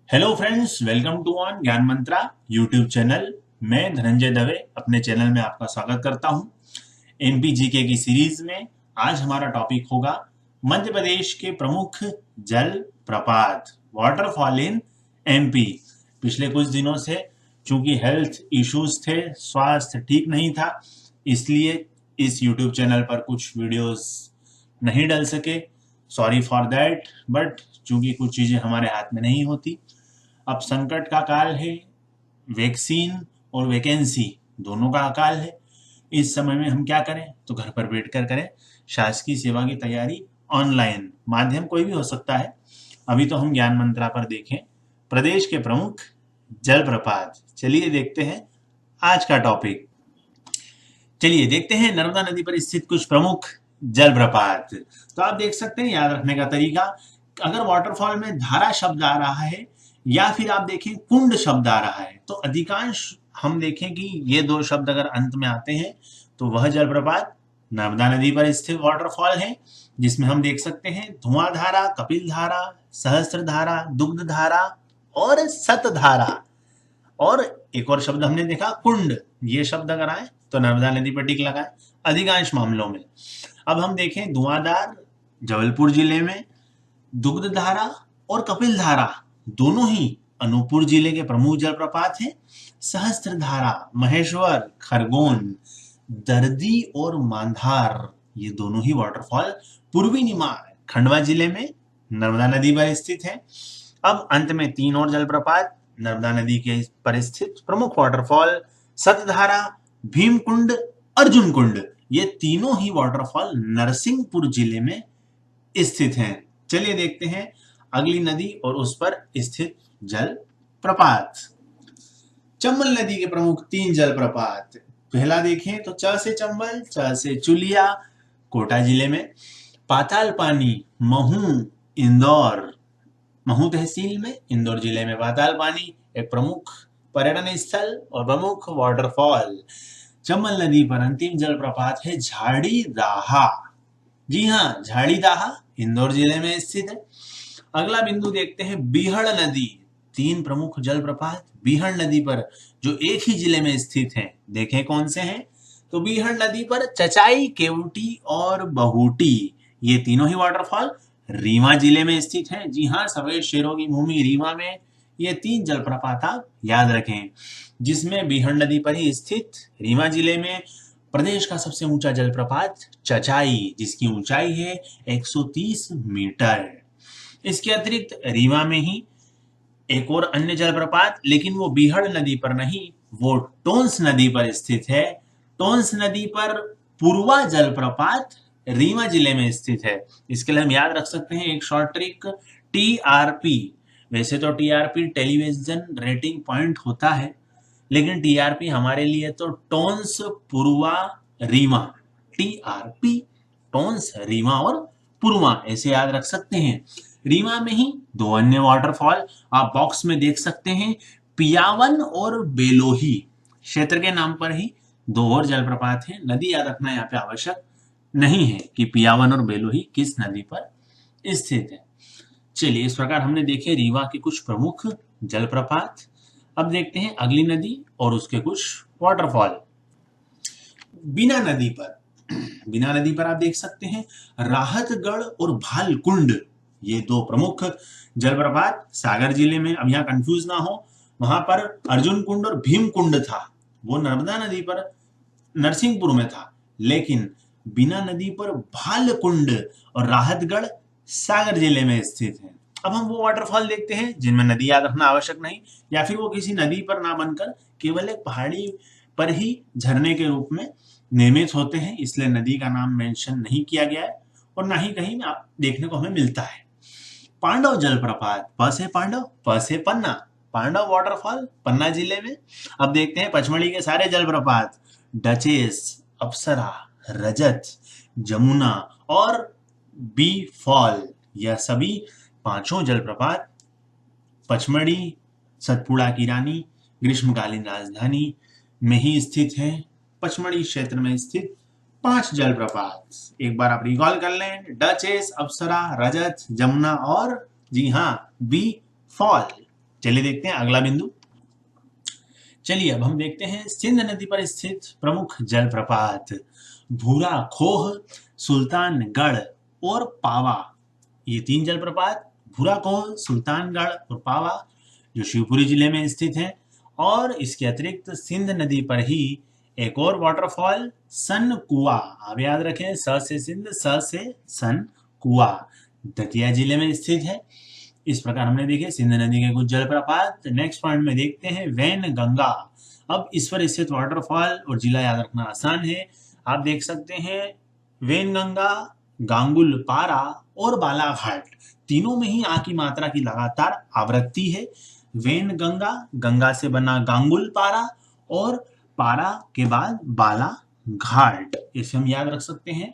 Hello friends, welcome to on Gyan Mantra YouTube channel. मैं धनंजय दवे अपने channel में आपका स्वागत करता हूं। एमपीजीके की सीरीज में आज हमारा टॉपिक होगा मध्य प्रदेश के प्रमुख जल प्रपात, वाटरफॉल इन एमपी। पिछले कुछ दिनों से चूंकि हेल्थ इश्यूज थे, स्वास्थ्य ठीक नहीं था, इसलिए इस यूट्यूब चैनल पर कुछ वीडियोस नहीं डल सके। सॉरी फॉर दैट, बट चूंकि कुछ चीजें हमारे हाथ में नहीं होती। अब संकट का काल है, वैक्सीन और वैकेंसी दोनों का अकाल है। इस समय में हम क्या करें, तो घर पर बैठकर करें शासकीय सेवा की तैयारी। ऑनलाइन माध्यम कोई भी हो सकता है। अभी तो हम ज्ञान मंत्रा पर देखें प्रदेश के प्रमुख जलप्रपात। चलिए देखते हैं आज का टॉपिक। चलिए देखते हैं नर्मदा नदी पर स्थित कुछ प्रमुख जलप्रपात। तो आप देख सकते हैं, याद रखने का तरीका, अगर वाटरफॉल में धारा शब्द आ रहा है या फिर आप देखें कुंड शब्द आ रहा है, तो अधिकांश हम देखें कि ये दो शब्द अगर अंत में आते हैं तो वह जलप्रपात नर्मदा नदी पर स्थित वाटरफॉल है, जिसमें हम देख सकते हैं धुआं धारा, कपिल धारा, सहस्त्र धारा, दुग्ध धारा और सतधारा। और एक और शब्द हमने देखा कुंड, ये शब्द अगर आए तो नर्मदा नदी पर टिक लगाए अधिकांश मामलों में। अब हम देखें धुआंधार जबलपुर जिले में, दुग्ध धारा और कपिल धारा दोनों ही अनूपपुर जिले के प्रमुख जलप्रपात हैं। सहस्त्र धारा महेश्वर, खरगोन, दर्दी और मांधार, ये दोनों ही वाटरफॉल पूर्वी निमाड़ खंडवा जिले में नर्मदा नदी पर स्थित है। अब अंत में तीन और जलप्रपात नर्मदा नदी के पर स्थित प्रमुख वाटरफॉल सतधारा, भीमकुंड, अर्जुन कुंड, ये तीनों ही वाटरफॉल नरसिंहपुर जिले में स्थित हैं। चलिए देखते हैं अगली नदी और उस पर स्थित जल प्रपात। चंबल नदी के प्रमुख तीन जलप्रपात। पहला देखें तो च से चंबल, च से चुलिया, कोटा जिले में। पाताल पानी महू, इंदौर, महू तहसील में, इंदौर जिले में पाताल पानी एक प्रमुख पर्यटन स्थल और प्रमुख वाटरफॉल। चंबल नदी पर अंतिम जलप्रपात है झाड़ी दाहा। जी हाँ, झाड़ी दाहा इंदौर जिले में स्थित है। अगला बिंदु देखते हैं बीहड़ नदी। तीन प्रमुख जलप्रपात बीहड़ नदी पर जो एक ही जिले में स्थित हैं, देखें कौन से हैं। तो बीहड़ नदी पर चचाई, केवटी और बहूटी, ये तीनों ही वाटरफॉल रीवा जिले में स्थित हैं। जी हाँ, सफेद शेरों की भूमि रीवा में ये तीन जलप्रपात आप याद रखें, जिसमें बीहड़ नदी पर ही स्थित रीवा जिले में प्रदेश का सबसे ऊंचा जलप्रपात चचाई, जिसकी ऊंचाई है 130 मीटर। इसके अतिरिक्त रीवा में ही एक और अन्य जलप्रपात, लेकिन वो बीहड़ नदी पर नहीं, वो टोंस नदी पर स्थित है। टोंस नदी पर पूर्वा जलप्रपात रीवा जिले में स्थित है। इसके लिए हम याद रख सकते हैं एक शॉर्ट ट्रिक, टीआरपी। वैसे तो टीआरपी टेलीविजन रेटिंग पॉइंट होता है, लेकिन टीआरपी हमारे लिए तो टोंस पूर्वा रीवा, टीआरपी टोंस रीवा और पूर्वा, ऐसे याद रख सकते हैं। रीवा में ही दो अन्य वाटरफॉल आप बॉक्स में देख सकते हैं, पियावन और बेलोही, क्षेत्र के नाम पर ही दो और जलप्रपात हैं। नदी याद रखना यहाँ पे आवश्यक नहीं है कि पियावन और बेलोही किस नदी पर स्थित है। चलिए, इस प्रकार हमने देखे रीवा के कुछ प्रमुख जलप्रपात। अब देखते हैं अगली नदी और उसके कुछ वाटरफॉल। बीना नदी पर, बीना नदी पर आप देख सकते हैं राहतगढ़ और भालकुंड, ये दो प्रमुख जलप्रपात सागर जिले में। अब यहाँ कंफ्यूज ना हो, वहां पर अर्जुन कुंड और भीम कुंड था, वो नर्मदा नदी पर नरसिंहपुर में था, लेकिन बीना नदी पर भालकुंड और राहतगढ़ सागर जिले में स्थित है। अब हम वो वाटरफॉल देखते हैं जिनमें नदी याद रखना आवश्यक नहीं, या फिर वो किसी नदी पर ना बनकर केवल एक पहाड़ी पर ही झरने के रूप में निर्मित होते हैं, इसलिए नदी का नाम मेंशन नहीं किया गया है और ना ही कहीं आप देखने को हमें मिलता है। पांडव जलप्रपात, प से पांडव, प से पन्ना, पांडव वाटरफॉल पन्ना जिले में। अब देखते हैं पचमढ़ी के सारे जलप्रपात, डचेस, अप्सरा, रजत, जमुना और बी फॉल, यह सभी पांचों जलप्रपात पचमढ़ी, सतपुड़ा की रानी, ग्रीष्मकालीन राजधानी में ही स्थित है। पचमढ़ी क्षेत्र में स्थित पांच जलप्रपात एक बार आप रिकॉल कर लें, डचेस, अप्सरा, रजत, जमुना और जी हाँ बी फॉल। चलिए देखते हैं अगला बिंदु। चलिए अब हम देखते हैं सिंध नदी पर स्थित प्रमुख जलप्रपात भूरा खोह, सुल्तानगढ़ और पावा। ये 3 जलप्रपात भूरा खोह, सुल्तानगढ़ और पावा जो शिवपुरी जिले में स्थित है। और इसके अतिरिक्त सिंध नदी पर ही एक और वाटरफॉल सन कुआ, आप याद रखें स से सिंध स से सन कुआ, दतिया जिले में स्थित है। इस प्रकार हमने देखे सिंध नदी के कुछ जलप्रपात। नेक्स्ट पॉइंट में देखते हैं वैन गंगा। अब इस पर स्थित वाटरफॉल और जिला याद रखना आसान है, आप देख सकते हैं वैन गंगा, गांगुल पारा और बालाघाट, तीनों में ही आ की मात्रा की लगातार आवृत्ति है। वैन गंगा, गंगा से बना गांगुल पारा और पारा के बाद बालाघाट, इसे हम याद रख सकते हैं।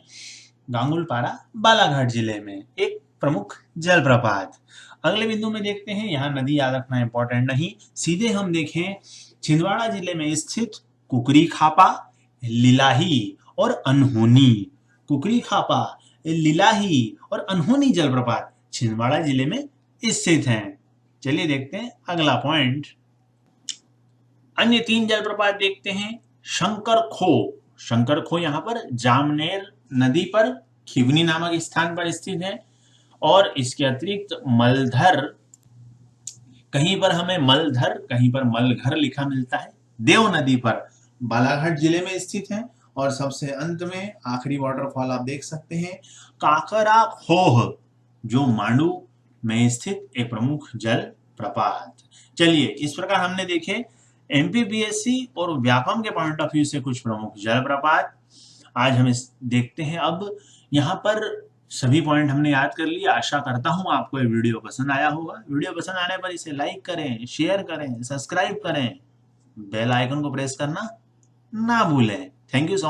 गांगुल पारा बालाघाट जिले में एक प्रमुख जलप्रपात। अगले बिंदु में देखते हैं, यहाँ नदी याद रखना इंपॉर्टेंट नहीं, सीधे हम देखें छिंदवाड़ा जिले में स्थित कुकरी खापा, लिलाही और अनहोनी। कुकरी खापा, लिलाही और अनहोनी जलप्रपात छिंदवाड़ा जिले में स्थित हैं। चलिए देखते हैं अगला पॉइंट। अन्य 3 जलप्रपात देखते हैं। शंकर खो, शंकर खो यहाँ पर जामनेर नदी पर खिवनी नामक स्थान पर स्थित है। और इसके अतिरिक्त मलधर, कहीं पर हमें मलधर, कहीं पर मलघर लिखा मिलता है, देव नदी पर बालाघाट जिले में स्थित है। और सबसे अंत में आखिरी वाटरफॉल आप देख सकते हैं काकरा खोह जो मांडू में स्थित एक प्रमुख जल प्रपात। चलिए इस प्रकार हमने देखे एमपीपीएससी और व्यापम के पॉइंट ऑफ व्यू से कुछ प्रमुख जलप्रपात। आज हम इस देखते हैं, अब यहाँ पर सभी पॉइंट हमने याद कर लिए। आशा करता हूँ आपको ये वीडियो पसंद आया होगा। वीडियो पसंद आने पर इसे लाइक करें, शेयर करें, सब्सक्राइब करें, बेल आइकन को प्रेस करना ना भूलें। Thank you so much.